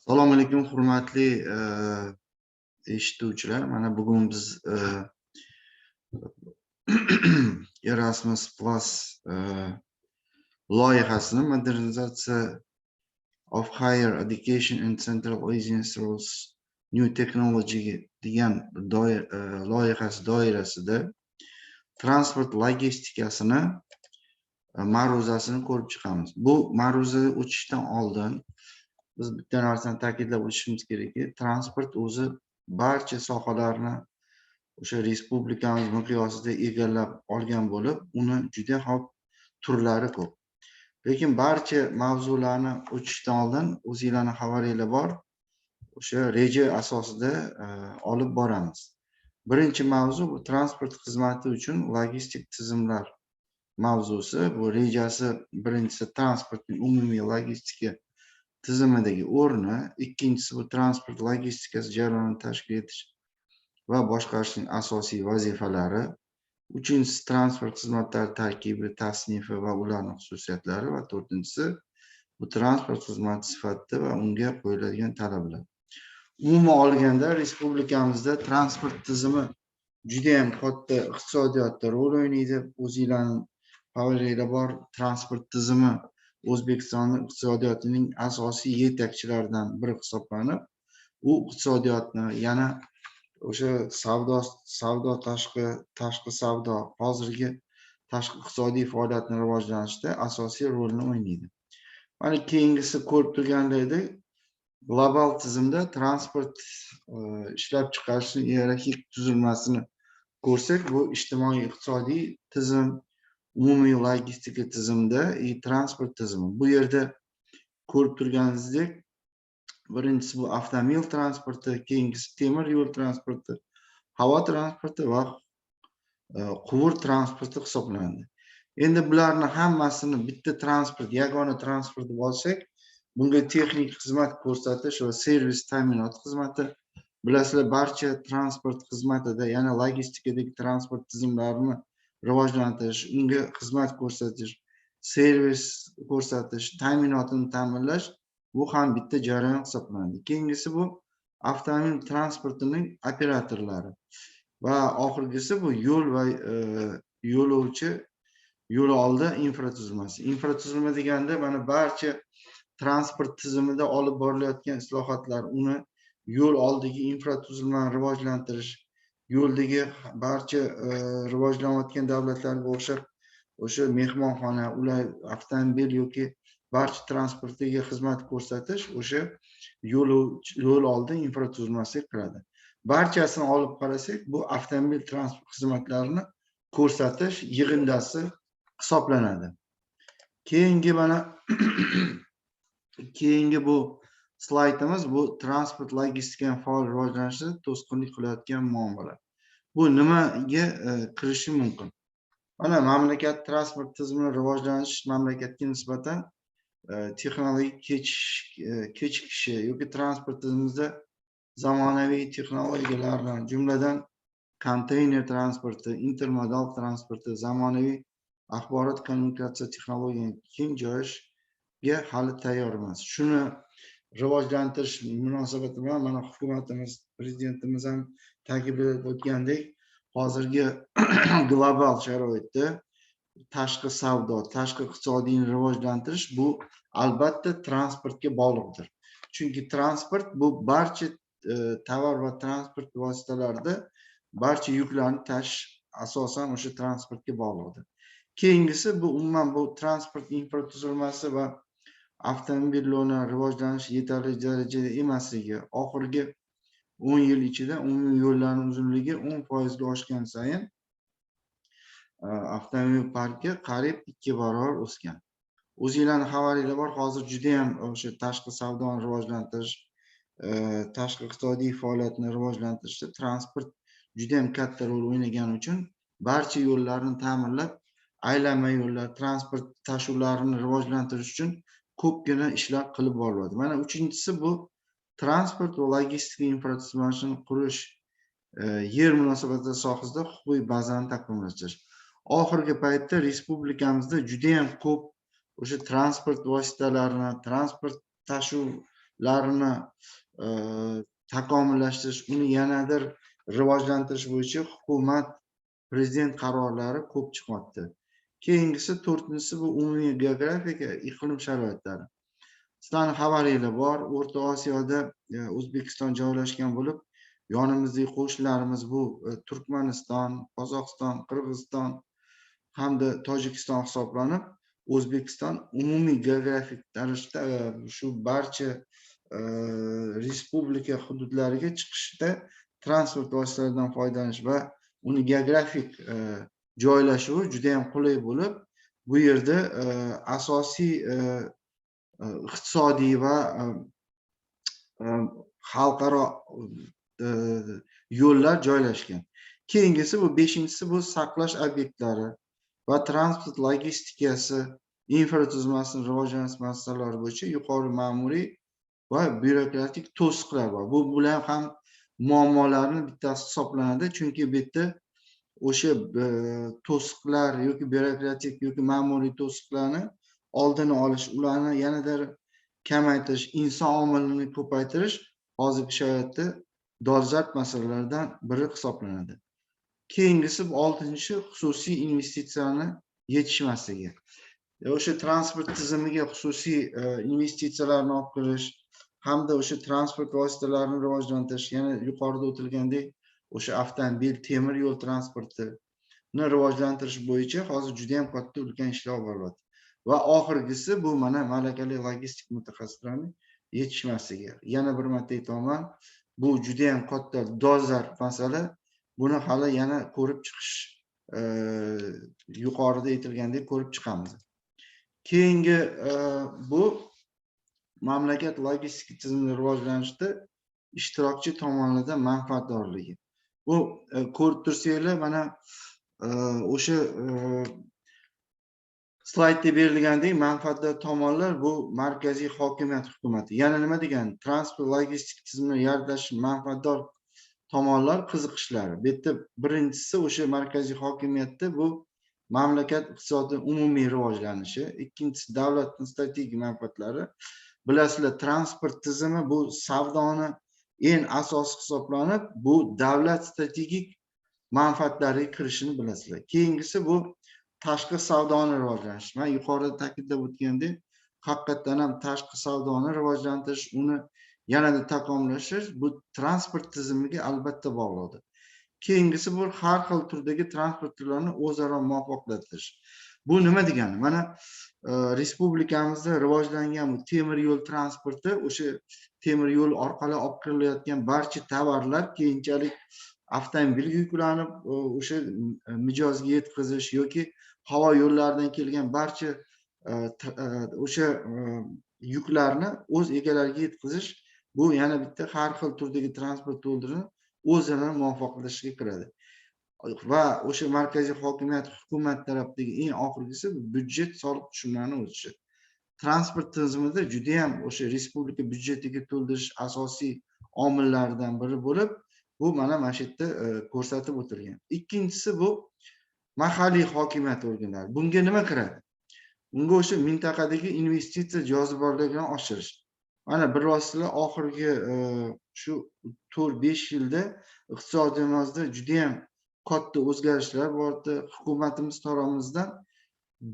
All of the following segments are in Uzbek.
Assalomu alaykum, hurmatli eshituvchilar. Mana bugun biz Erasmus Plus loyihasini modernizatsiya of higher education in Central Asian through new technology degan loyihasi doirasida transport logistikasini ma'ruzasini ko'rib chiqamiz. Bu ma'ruzaga o'tishdan oldin biz bitta narsani ta'kidlab o'tishimiz kerakki, transport o'zi barcha sohalarni o'sha respublikamiz miqyosida egallab olgan bo'lib, uni juda ko'p turlari ko'p. Lekin barcha mavzularni o'tishdan oldin o'zingizlarning xabaringlar bor, o'sha reja asosida olib boramiz. Birinchi mavzu bu transport xizmati uchun logistik tizimlar mavzusi. Bu rejasi birinchisi transportning umumiy logistika tizimidagi o'rni, ikkinchisi bu transport logistikasi jarayonini tashkil etish va boshqarishning asosiy vazifalari, uchinchisi transport xizmatlari tarkibi, tasnifi va ularning xususiyatlari va to'rtinchisi bu transport xizmati sifati va unga qo'yiladigan talablar. Umuman olganda respublikamizda transport tizimi juda ham katta iqtisodiyotda rol o'ynaydi. O'zingizlarning xabaringlar bor, transport tizimi O'zbekistonning iqtisodiyotining asosiy yetakchilaridan biri hisoblanib, u iqtisodiyotni yana o'sha savdo tashqi savdo, hozirgi tashqi iqtisodiy faoliyatni rivojlanishda asosiy rolni o'ynaydi. Mana keyingisi ko'rib turganlaringdek, global tizimda transport ishlab chiqarishning iyerarxik tuzilmasini ko'rsak, bu ijtimoiy iqtisodiy tizim, umumiy logistika tizimida transport tizimi. Bu yerda ko'rib turganingizdek, birinchisi bu avtomobil transporti, keyingisi temir yo'l transporti, havo transporti va quvur transporti hisoblanadi. Endi bularni hammasini bitta transport, yagona transport deb olsak, bunga texnik xizmat ko'rsatish va servis ta'minot xizmati, bilasizlar, barcha transport xizmatida, yana logistikadagi transport tizimlarini rivojlantirish, unga xizmat ko'rsatish, servis ko'rsatish, ta'minotini ta'minlash, bu ham bitta jarayon hisoblanadi. Keyingisi bu avtomobil transportining operatorlari va oxirgisi bu yo'l va yo'lovchi yo'l oldi infratuzilmasi. Infratuzilma deganda mana barcha transport tizimida olib borilayotgan islohotlar, uni yo'l oldigi infratuzilmani rivojlantirish, yo'ldagi barcha rivojlanayotgan davlatlarga o'xshab o'sha mehmonxona, ular avtomobil yoki barcha transportiga xizmat ko'rsatish o'sha yo'l oldi infratuzilmasiga kiradi. Barchasini olib qarasak, bu avtomobil transport xizmatlarini ko'rsatish yig'indasi hisoblanadi. Keyingi mana keyingi bu slaydimiz, bu transport logistika faol rivojlanishida to'sqinlik qilayotgan muammolar. Bu nimaga kirishi mumkin? Mana mamlakat transport tizimini rivojlanish mamlakatga nisbatan texnologik kechikishi yoki transport tizimimizda zamonaviy texnologiyalarni, jumladan konteyner transporti, intermodal transporti, zamonaviy axborot kommunikatsiya texnologiyasini keng joyishga hali tayyor emas. Shuni rivojlantirish munosabati bilan mana hukumatimiz, prezidentimiz ham ta'kidlab o'tgandek, hozirgi global sharoitda tashqi savdo, tashqi iqtisodiyni rivojlantirish bu albatta transportga bog'liqdir. Chunki transport bu barcha tovar va transport vositalarida barcha yuklarni tashish asosan o'sha transportga bog'liqdir. Keyingisi bu umuman bu transport infratuzilmasi va avtomobil yo'llari rivojlanishi yetarli darajada emasligi, oxirgi 10 yil ichida umumiy yo'llarning uzunligi 10% ga oshgan sayin avtomobil parki qariyb 2 barobar o'sgan. O'zingizlarning xabaringlar bor, hozir juda ham o'sha tashqi savdoni rivojlantirish, tashqi iqtisodiy faoliyatni rivojlantirishda transport juda ham katta rol o'ynagani uchun barcha yo'llarni ta'mirlab, aylanma yo'llar, transport tashuvlarini rivojlantirish uchun ko'pgina ishlar qilib boriladi. Mana uchinchisi bu transport va logistika infratuzilmasini qurish, yer munosabatlari sohasida huquqiy bazani takomillashtirish. Oxirgi paytda respublikamizda juda ham ko'p o'sha transport vositalarini, transport tashuv larini takomillashtirish, uni yanadir rivojlantirish bo'yicha hukumat, prezident qarorlari ko'p chiqmoqda. Keyingisi, to'rtinchisi bu umumiy geografika, iqlim sharoitlari. Sizlarning xabaringlar bor, O'rta Osiyoda O'zbekiston joylashgan bo'lib, yonimizdagi qo'shnilarimiz bu Turkmaniston, Qozog'iston, Qirg'iziston hamda Tojikiston hisoblanib, O'zbekiston umumiy geografik tarzda shu barcha respublika hududlariga chiqishda transport vositalaridan foydalanish va uni geografik joylashuvi juda ham qulay bo'lib, bu yerda asosiy iqtisodiy va xalqaro yo'llar joylashgan. Keyingisi bu 5-inchisi bu saqlash obyektlari va transport logistikasi infratuzilmasini rivojlantirish masalalari bo'yicha yuqori ma'muriy va byurokratik to'siqlar bor. Bu bilan ham muammolarning bittasi hisoblanadi, chunki bu yerda o'sha to'siqlar yoki byurokratik yoki ma'muriy to'siqlarni oldini olish, ularni yanada kamaytirish, inson omilini ko'paytirish hozirgi sharoitda dolzarb masalalardan biri hisoblanadi. Keyingisi 6-inchi xususiy investitsiyalarni yetishmasligi. O'sha transport tizimiga xususiy investitsiyalarni olib kirish hamda o'sha transport vositalarini rivojlantirish, yana yuqorida o'tilgandek o'sha avtomobil, temir yo'l transportini rivojlantirish bo'yicha hozir juda ham katta ulkan ishlar bo'lyapti. Va oxirgisi bu mana malakali logistik mutaxassislarning yetishmasligi. Yana bir marta aytaman, bu juda ham katta dolzarb masala. Buni hali yana ko'rib chiqish, yuqorida aytilgandek ko'rib chiqamiz. Keyingi bu mamlakat logistik tizimini rivojlanishda ishtirokchi tomonlardan manfaatdorligi. Bu ko'rib tursanglar, mana o'sha slaydda berilgandek manfaatdor tomonlar bu markaziy hokimiyat hukumati. Yana nima degani? Transport logistik tizimini yaratish manfaatdor tomonlar qiziqishlari. Bu yerda birinchisi o'sha markaziy hokimiyatda bu mamlakat iqtisodining umumiy rivojlanishi, ikkinchisi davlatning strategik manfaatlari. Bilasizlar, transport tizimi bu savdoni eng asosi hisoblanib, bu davlat strategik manfaatlariga kirishini bilasizlar. Keyingisi bu tashqi savdoni rivojlantirish. Men yuqorida ta'kidlab o'tgandek, haqiqatan ham tashqi savdoni rivojlantirish, uni yanada takomillashtirish bu transport tizimiga albatta bog'liqdir. Keyingisi bu har xil turdagi transport turlarini o'zaro muvofiqlashtirish. Bu nima degani? Mana respublikamizda rivojlangan temir yo'l transporti, o'sha temir yo'l orqali olib kirilayotgan barcha tovarlar keyinchalik avtomobilga yuklanib, o'sha mijozga yetkazish yoki havo yo'llaridan kelgan barcha o'sha yuklarni o'z egalariga yetkazish, bu yana bitta har xil turdagi transport turlarini o'zaro muvofiqlashishga kiradi. Va o'sha markaziy hokimiyat hukumat tarafidagi eng oxirgisi byudjet soliq tushumlarini o'tishi. Transport tizimida juda ham o'sha respublika byudjetiga to'ldirish asosiy omillardan biri bo'lib, bu mana shu yerda ko'rsatib o'tilgan. Ikkinchisi bu mahalliy hokimiyat organlari. Bunga nima kiradi? Bunga o'sha mintaqadagi investitsiya jozibadorligini oshirish. Mana bilasizlar, oxirgi shu 4-5 yilda iqtisodiyotimizda juda ham katta o'zgarishlar bo'ldi. Hukumatimiz tomonidan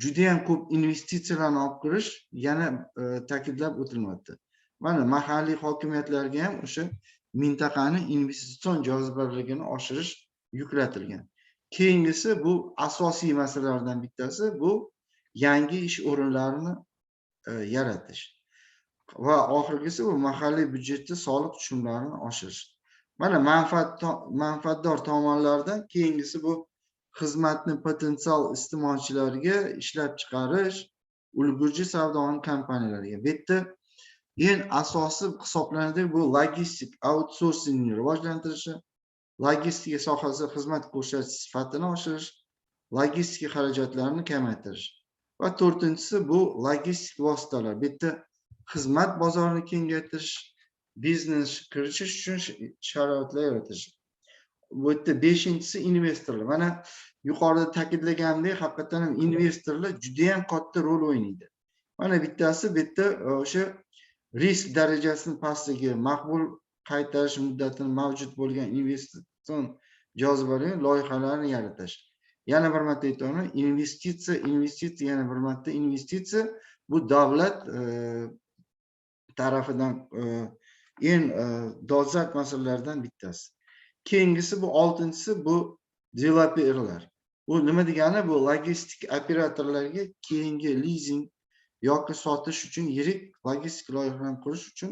juda ham ko'p investitsiyalarni olib kirish yana ta'kidlab o'tilmoqda. Mana mahalliy hokimiyatlarga ham o'sha mintaqaning investitsion jozibadorligini oshirish yuklatilgan. Keyingisi bu asosiy masalalardan bittasi bu yangi ish o'rinlarini yaratish. Va oxirgisi bu mahalliy byudjetda soliq tushumlarini oshirish. Mana manfaatdor tomonlardan keyingisi bu xizmatni potensial iste'molchilarga ishlab chiqarish, ulgurji savdo kompaniyalariga. Bu yerda eng asosiy hisoblanadi bu logistik outsourcingni rivojlantirishi, logistika sohasida xizmat ko'rsatish sifatini oshirish, logistika xarajatlarini kamaytirish. Va to'rtinchisi bu logistik vositalar. Bu yerda xizmat bozorini kengaytirish, biznes kirishish uchun sharoitlar yaratish. Bu yerda 5-inchisi investorlar. Mana yuqorida ta'kidlagandek, haqiqatan ham investorlar juda ham katta rol o'ynaydi. Mana bittasi bu yerda o'sha risk darajasini pastligi, maqbul qaytarish muddatini mavjud bo'lgan investitsion jozibali loyihalarni yaratish. Yana bir marta aytaman, investitsiya, yana bir marta investitsiya bu davlat tarafidan eng dolzarb masalalardan bittasi. Keyingisi bu 6-si bu developerlar. Bu nima degani? Bu logistik operatorlarga keyingi lizing yoki sotish uchun yirik logistik loyihalarni qurish uchun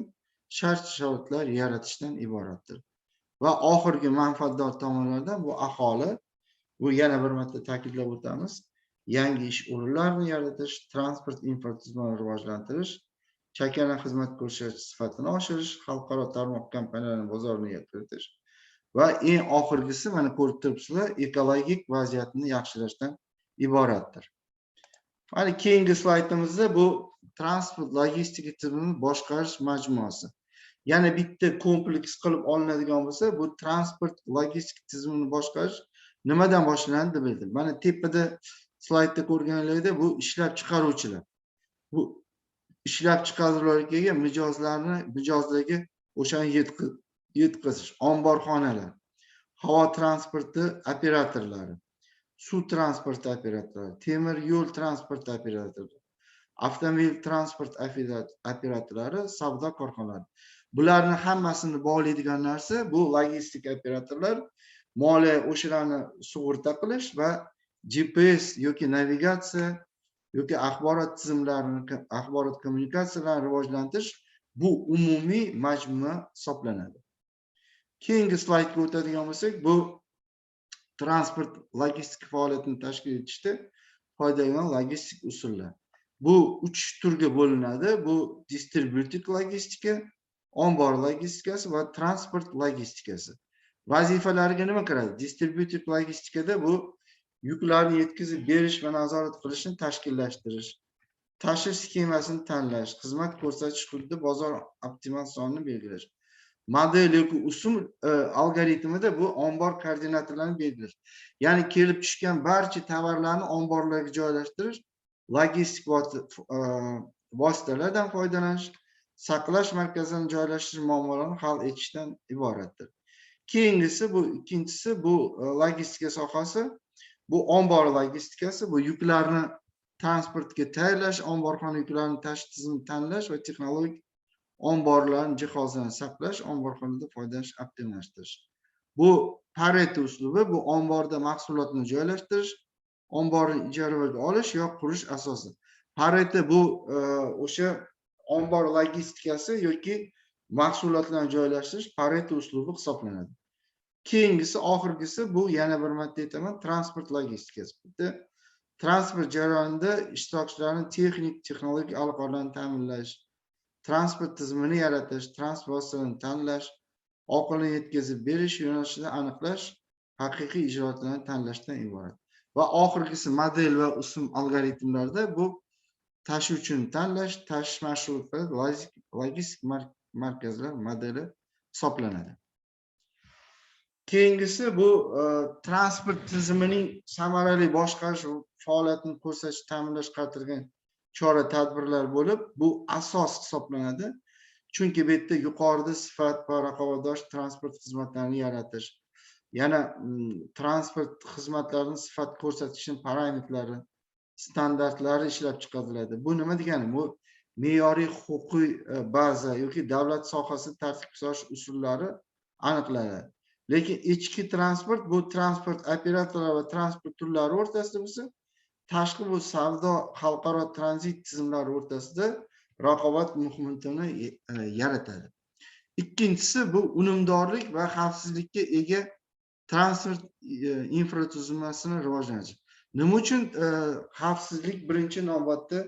shart-sharoitlar yaratishdan iboratdir. Va oxirgi manfaatdor tomonlardan bu aholi, bu yana bir marta ta'kidlab o'tamiz, yangi ish o'rinlarini yaratish, transport infratuzilmani rivojlantirish, chakana xizmat ko'rsatish sifatini oshirish, xalqaro tarmoq kompaniyalarini bozorga kiritish va eng oxirgisi, mana ko'rib turibsizlar, ekologik vaziyatni yaxshilashdan iboratdir. Mana keyingi slaydimizda bu transport logistika tizimini boshqarish majmuasi. Yana bitta kompleks qilib olinadigan bo'lsa, bu transport logistika tizimini boshqarish nimadan boshlanadi deb bildim. Mana tepada slaydda ko'rganlaringizda bu ishlab chiqaruvchilar. Bu ishlab chiqaruvchilarga mijozdagi o'shani yetkazish, omborxonalar, havo transporti operatorlari, suv transporti operatorlari, temir yo'l transporti operatorlari, avtomobil transport operatorlari, savdo korxonalari. Bularni hammasini bog'laydigan narsa bu logistik operatorlar moliya o'shalarni sug'urta qilish va GPS yoki navigatsiya yoki axborot tizimlarini, axborot kommunikatsiyalarini rivojlantirish bu umumiy majmua hisoblanadi. Keyingi slaydga o'tadigan bo'lsak, bu transport logistika faoliyatini tashkil etishda foydalangan logistik usullar. Bu 3 turga bo'linadi. Bu distributiv logistika, ombor logistikasi va transport logistikasi. Vazifalariga nima kiradi? Distributiv logistikada bu yuklarni yetkazib berish va nazorat qilishni tashkillashtirish, tashish sxemasini tanlash, xizmat ko'rsatish hududi bozor optimal sonini belgilash. Model yoki usul algoritmida bu ombor koordinatalarini belgilash. Ya'ni kelib tushgan barcha tovarlarni omborlarga joylashtirish, logistik vositalardan foydalanish, saqlash markazini joylashtirish muammolarini hal etishdan iboratdir. Keyingisi bu ikkinchisi bu logistika sohasi. Bu ombor logistikasi, bu yuklarni transportga tayyorlash, omborxona yuklarini tashish tizimini tanlash va texnologik omborlarning jihozlarini saqlash, omborxonada foydalanish, optimallashtirish. Bu Pareto uslubi, bu omborda mahsulotni joylashtirish, omborni ijaraga olish yoki qurish asosi. Pareto bu o'sha ombor logistikasi yoki mahsulotlarni joylashtirish Pareto uslubi hisoblanadi. Keyingisi, oxirgisi bu yana bir marta aytaman, transport logistikasi. Bitta transport jarayonida ishtirokchilarning texnik, texnologik aloqalarini ta'minlash, transport tizimini yaratish, transport vositalarini tanlash, oqilona yetkazib berish yo'nalishini aniqlash, haqiqiy ijroatlarni tanlashdan iborat. Va oxirgisi model va usul algoritmlarda bu tashuvchini tanlash, tashish marshrutlari, logistik markazlar modeli hisoblanadi. Keyingisi bu transport tizimining samarali boshqarish faoliyatini ko'rsatish, ta'minlash qaratilgan chora-tadbirlar bo'lib, bu asos hisoblanadi. Chunki bu yerda yuqorida sifat va raqobatbardosh transport xizmatlarini yaratish, yana transport xizmatlarining sifat ko'rsatishning parametrlari, standartlari ishlab chiqariladi. Bu nima degani? Bu me'yoriy huquqiy baza yoki davlat sohasida tartibga solish usullari aniqlanadi. Lekin ichki transport bu transport operatorlari va transport turlari o'rtasida bo'lsa, tashqi bu savdo, xalqaro tranzit tizimlari o'rtasida raqobat muhitini yaratadi. Ikkinchisi bu unumdorlik va xavfsizlikka ega transport infratuzilmasini rivojlanish. Nima uchun xavfsizlik birinchi navbatda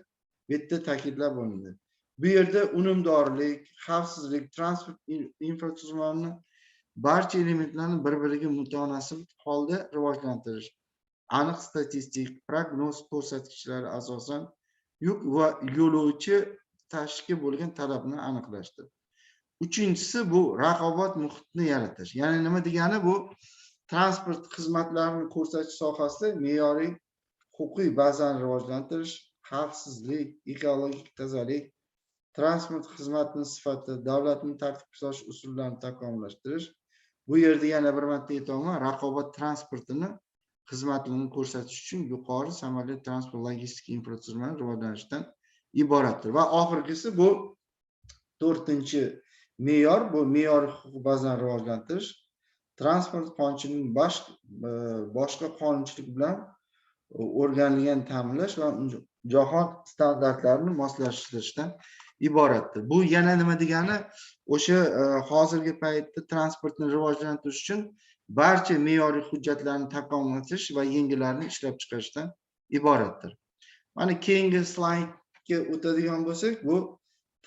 bu yerda ta'kidlab olinadi? Bu yerda unumdorlik, xavfsizlik, transport infratuzilmasini barcha elementlarni bir-biriga mutanosib holda rivojlantirish, aniq statistik prognoz ko'rsatkichlari asosan yuk va yo'lovchi tashishga bo'lgan talabni aniqlashdir. Uchinchisi bu raqobat muhitini yaratish. Ya'ni nima degani? Bu transport xizmatlarini ko'rsatish sohasida me'yoriy huquqiy bazani rivojlantirish, xavfsizlik, ekologik tozalik, transport xizmatining sifati, davlatning tartibga solish usullarini takomillashtirish. Bu yerda yana bir marta aytaman, raqobat transportini xizmatlarini ko'rsatish uchun yuqori samolyot transport logistika infratuzilmani rivojlanishdan iboratdir. Va oxirgisi bu 4-me'yor, bu me'yor huquq bazani rivojlantirish, transport qonunchiligining boshqa qonunchilik bilan o'rganilgan ta'minlash va jahon standartlarini moslashtirishdan iboratdir. Bu yana nima degani? O'sha hozirgi paytda transportni rivojlantirish uchun barcha me'yoriy hujjatlarni takomillashtirish va yangilarini ishlab chiqarishdan iboratdir. Mana keyingi slaydga o'tadigan bo'lsak, bu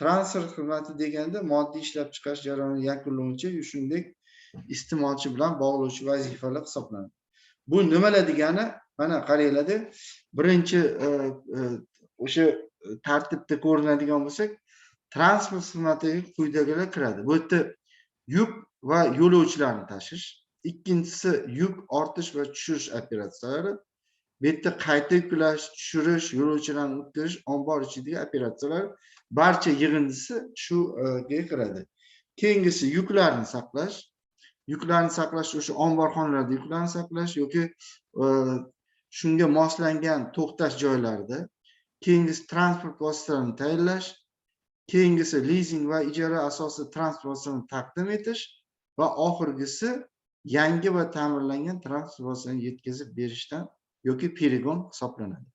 transport xizmati deganda moddiy ishlab chiqarish jarayonini yakunlovchi, shuningdek iste'molchi bilan bog'lovchi vazifalar hisoblanadi. Bu nimalar degani? Mana qaranglar, birinchi o'sha tartibda ko'rinadigan bo'lsak, transport xizmatiga quyidagilar kiradi. Bu yerda yuk va yo'lovchilarni tashish, ikkinchisi yuk ortish va tushirish operatsiyalari, bu yerda qayta yuklash, tushirish, yo'lovchilarni o'tkazish, ombor ichidagi operatsiyalar barcha yig'indisi shuga kiradi. Keyingisi yuklarni saqlash. Yuklarni saqlash o'sha omborxonalarda yuklarni saqlash yoki shunga moslangan to'xtash joylarida. Keyingisi transport vositalarini tayyorlash. Keyingisi lizing va ijara asosida transport vositalarini taqdim etish va oxirgisi yangi va ta'mirlangan transport vositalarini yetkazib berishdan yoki perigon hisoblanadi.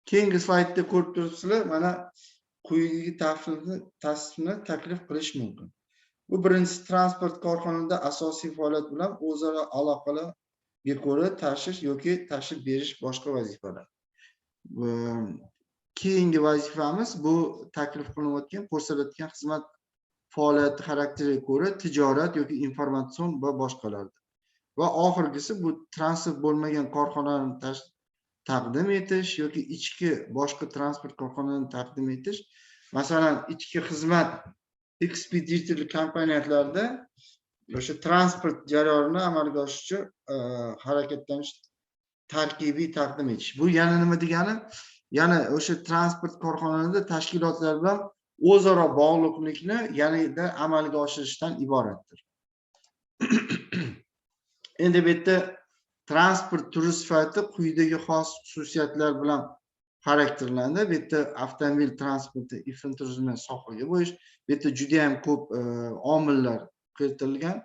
Keyingi slaydda ko'rib turibsizlar, mana quyidagi tavsifni taklif qilish mumkin. Bu birinchisi, transport korxonada asosiy faoliyat bilan o'zaro aloqalarga ko'ra tashish yoki tashib berish boshqa vazifalar. Keyingi vazifamiz bu taklif qilinayotgan ko'rsatilgan xizmat faoliyati xarakteriga ko'ra tijorat yoki informatsion va boshqalardir. Va oxirgisi bu transport bo'lmagan korxonalarni taqdim etish yoki ichki boshqa transport korxonalarini taqdim etish. Masalan, ichki xizmat ekspeditorlik kompaniyalarda o'sha transport jarayonini amalga oshirish uchun harakatlanish tarkibiy taqdim etish. Bu yana nima degani? Yana o'sha transport korxonalarida tashkilotlar bilan o'zaro bog'liqlikni yanada amalga oshirishdan iboratdir. Endi bu yerda transport turi sifati quyidagi xos xususiyatlar bilan xarakterlanadi. Bu yerda avtomobil transporti infratuzilma sohaga bo'lish, bu yerda juda ham ko'p omillar kiritilgan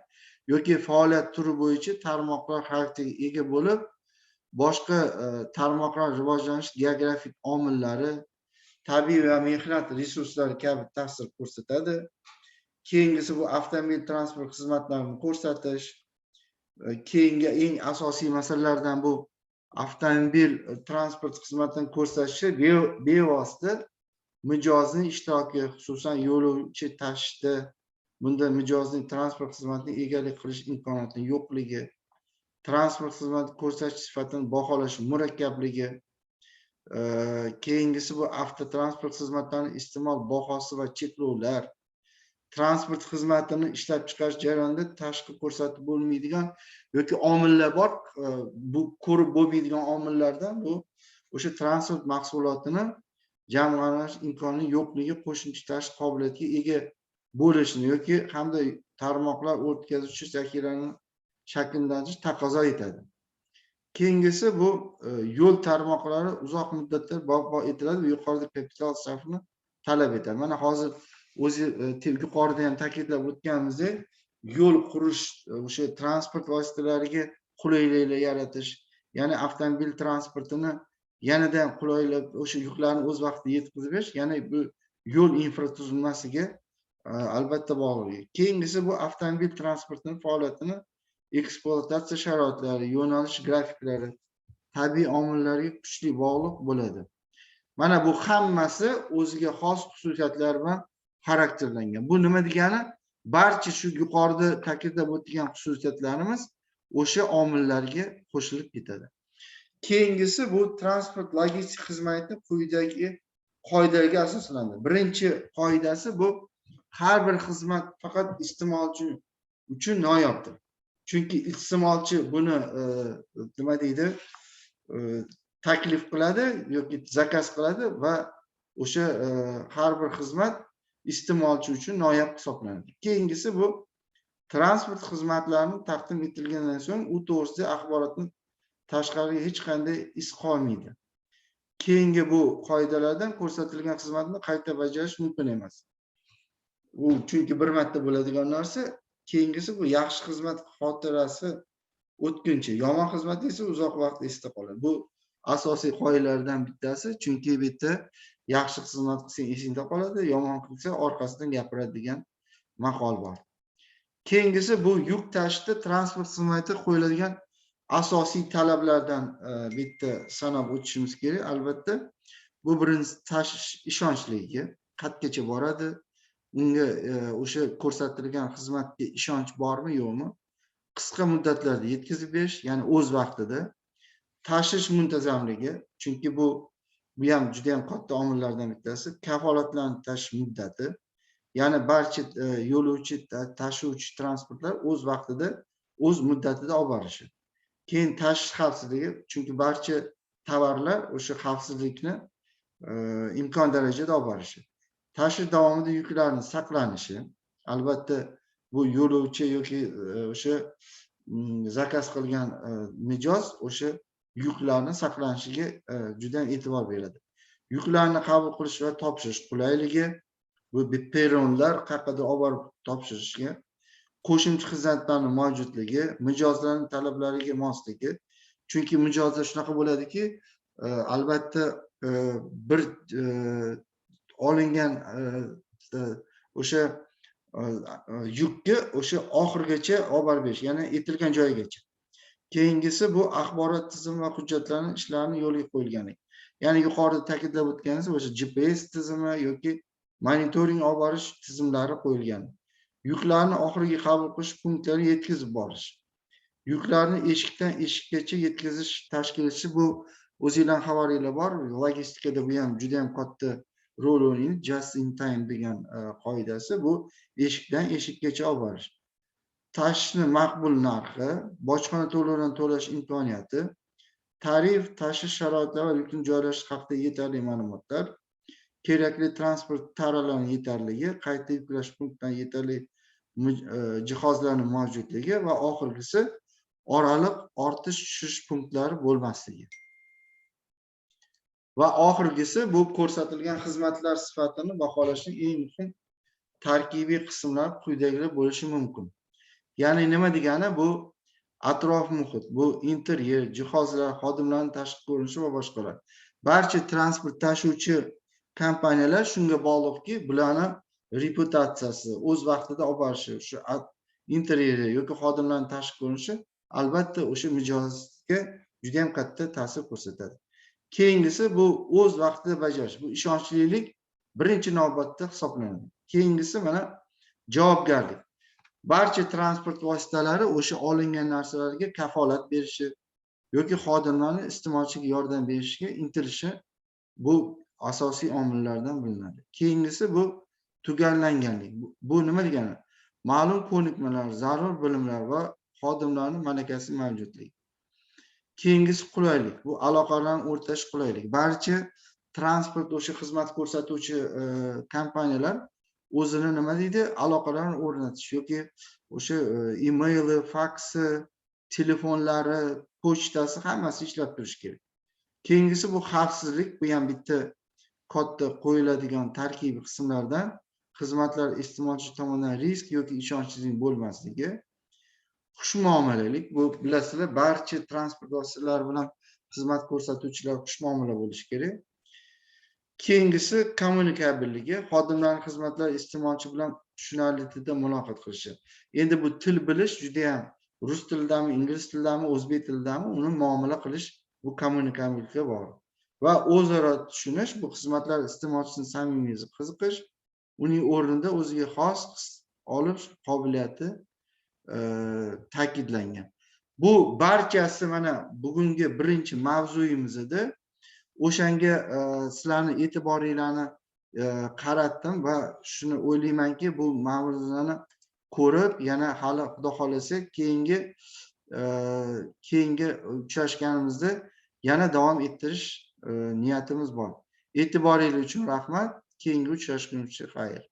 yoki faoliyat turi bo'yicha tarmoqlar xarakteriga ega bo'lib, boshqa tarmoqlar rivojlanish geografik omillari, tabiiy va mehnat resurslari kabi ta'sir ko'rsatadi. Keyingisi bu avtomobil transport xizmatlarini ko'rsatish. Keyingi eng asosiy masalalardan bu avtomobil transport xizmatini ko'rsatishi bevosita mijozning ishtiroki, xususan yo'lovchi tashishda, bunda mijozning transport xizmatini egalik qilish imkoniyatining yo'qligi, transport xizmati ko'rsatish sifatini baholash murakkabligi, keyingisi bu avtotransport xizmatlarining iste'mol bahosi va cheklovlar, transport xizmatini ishlab chiqarish jarayonida tashqi ko'rsatib bo'lmaydigan yoki omillar bor, bu ko'rib bo'lmaydigan omillardan bu o'sha transport mahsulotini jamg'arlash imkonining yo'qligi qo'shimcha tashqi qobiliyatga ega bo'lishini yoki hamda tarmoqlar o'tkazuvchi zaxirani shakllantirish taqozo etadi. Keyingisi bu yo'l tarmoqlari uzoq muddatda barpo etiladi va yuqorida kapital sarfini talab etadi. Mana hozir o'zi yuqorida ham ta'kidlab o'tganimizdek, yo'l qurish, o'sha transport vositalariga qulayliklar yaratish, ya'ni avtomobil transportini yanada qulaylik, o'sha yuklarni o'z vaqtida yetkazib berish, ya'ni bu yo'l infratuzilmasiga albatta bog'liq. Keyingisi bu avtomobil transportining faoliyatini ekspluatatsiya sharoitlari, yo'nalish grafiklari, tabiiy omillarga kuchli bog'liq bo'ladi. Mana bu hammasi o'ziga xos xususiyatlar bilan xarakterlangan. Bu nima degani? Barcha shu yuqorida ta'kidlab o'tgan xususiyatlarimiz o'sha omillarga qo'shilib ketadi. Keyingisi bu transport logistik xizmati quyidagi qoidalarga asoslanadi. Birinchi qoidasi bu har bir xizmat faqat iste'molchi uchun noyobdir. Chunki iste'molchi buni nima deydi? Taklif qiladi yoki zakaz qiladi va o'sha har bir xizmat iste'molchi uchun noyob hisoblanadi. Keyingisi bu transport xizmatlarini taqdim etilgandan so'ng u to'g'risidagi axborotni tashqariga hech qanday iz qolmaydi. Keyingi bu qoidalardan ko'rsatilgan xizmatni qayta bajarish mumkin emas. U chunki bir marta bo'ladigan narsa. Keyingisi bu yaxshi xizmat xotirasi o'tkinchi, yomon xizmat esa uzoq vaqt esda qoladi. Bu asosiy qoidalardan bittasi, chunki bu yerda yaxshi xizmat qilsang esingda qoladi, yomon qilsa orqasidan gapiradi degan maqol bor. Keyingisi bu yuk tashishda transport xizmatiga qo'yiladigan asosiy talablardan bitta sanab o'tishimiz kerak. Albatta, bu birinchi tashish ishonchliligi, qayergacha boradi, unga o'sha ko'rsatilgan xizmatga ishonch bormi, yo'qmi? Qisqa muddatlarda yetkazib berish, ya'ni o'z vaqtida. Tashish muntazamligi, chunki bu ham juda ham katta omillardan bittasi. Kafolatlanib tashish muddati, ya'ni barcha yo'lovchi tashuvchi transportlar o'z vaqtida, o'z muddatida olib borishi. Keyin tashish xavfsizligi, chunki barcha tovarlar o'sha xavfsizlikni imkon darajada olib borishi. Tashish davomida yuklarning saqlanishi, albatta bu yo'lovchi yoki o'sha zakaz qilgan mijoz o'sha yuklarni saqlanishiga juda ham e'tibor beradi. Yuklarni qabul qilish va topshirish qulayligi, bu peronlar qayerga olib borib topshirishga, qo'shimcha xizmatlarning mavjudligi, mijozlarning talablariga mosligi. Chunki mijozlar shunaqa bo'ladiki, albatta bir olingan o'sha yukni o'sha oxirigacha olib borib berish, ya'ni aytilgan joyigacha. Keyingisi bu axborot tizimi va hujjatlarning ishlarini yo'lga qo'yilgani. Ya'ni yuqorida ta'kidlab o'tganimiz o'sha GPS tizimi yoki monitoring olib borish tizimlari qo'yilgan. Yuklarni oxirgi qabul qilish punktlariga yetkazib borish. Yuklarni eshikdan eshikkacha yetkazish tashkiloti, bu o'zingizlarning xabaringlar bor. Logistikada bu ham juda ham katta rol o'ynaydi. Just in time degan qoidasi, bu eshikdan eshikkacha olib borish. Tashishni maqbul narxi, bojxona to'lovidan to'lash imkoniyati, tarif, tashish sharoitlari va yukni joylashish haqida yetarli ma'lumotlar, kerakli transport taralarining yetarligi, qayta yuklash punktlarining yetarli jihozlarning mavjudligi va oxirgisi oraliq ortish-tushish punktlari bo'lmasligi. Va oxirgisi bu ko'rsatilgan xizmatlar sifatini baholashning eng muhim tarkibiy qismlari quyidagilar bo'lishi mumkin. Ya'ni nima degani? Bu atrof muhit, bu interyer, jihozlar, xodimlarning tashqi ko'rinishi va boshqalar. Barcha transport tashuvchi kompaniyalar shunga bog'liqki, bularni reputatsiyasi, o'z vaqtida olib borishi, shu interyeri yoki xodimlarning tashqi ko'rinishi albatta o'sha mijozga juda ham katta ta'sir ko'rsatadi. Keyingisi bu o'z vaqtida bajarish. Bu ishonchlilik birinchi navbatda hisoblanadi. Keyingisi mana javobgarlik. Barcha transport vositalari o'sha olingan narsalarga kafolat berishi yoki xodimlarning iste'molchiga yordam berishiga intilishi, bu asosiy omillardan bilinadi. Keyingisi bu tugallanganlik. Bu nima degani? Ma'lum ko'nikmalar, zarur bilimlar va xodimlarning malakasi mavjudligi. Keyingisi qulaylik. Bu aloqalarni o'rtash qulaylik. Barcha transport o'sha xizmat ko'rsatuvchi kompaniyalar o'zini nima deydi? Aloqalarni o'rnatish yoki o'sha emaili, faksi, telefonlari, pochtasi hammasi ishlab turishi kerak. Keyingisi bu xavfsizlik. Bu ham bitta katta qo'yiladigan tarkibiy qismlardan. Xizmatlar iste'molchi tomonidan risk yoki ishonchsizlik bo'lmasligi. Xushmuomalalik. Bu bilasizlar, barcha transport vositalari bilan xizmat ko'rsatuvchilar xushmuomala bo'lishi kerak. Keyingisi kommunikabelligi, xodimlarning xizmatlar iste'molchi bilan tushunarli tilda muloqot qilishi. Endi bu til bilish juda ham rus tilidami, ingliz tilidami, o'zbek tilidami uni muomala qilish, bu kommunikabellikka bog'liq. Va o'zaro tushunish, bu xizmatlar iste'molchisining samimiy qiziqish, uning o'rnida o'ziga xos olish qobiliyati ta'kidlangan. Bu barchasi mana bugungi birinchi mavzuyimizda o'shanga sizlarning e'tiboringlarni qaratdim va shuni o'ylaymanki, bu mavzuni ko'rib, yana hali xudo xolasa keyingi uchrashganimizda yana davom ettirish niyatimiz bor. E'tiboringiz uchun rahmat. Keyingi uchrashguncha xayr.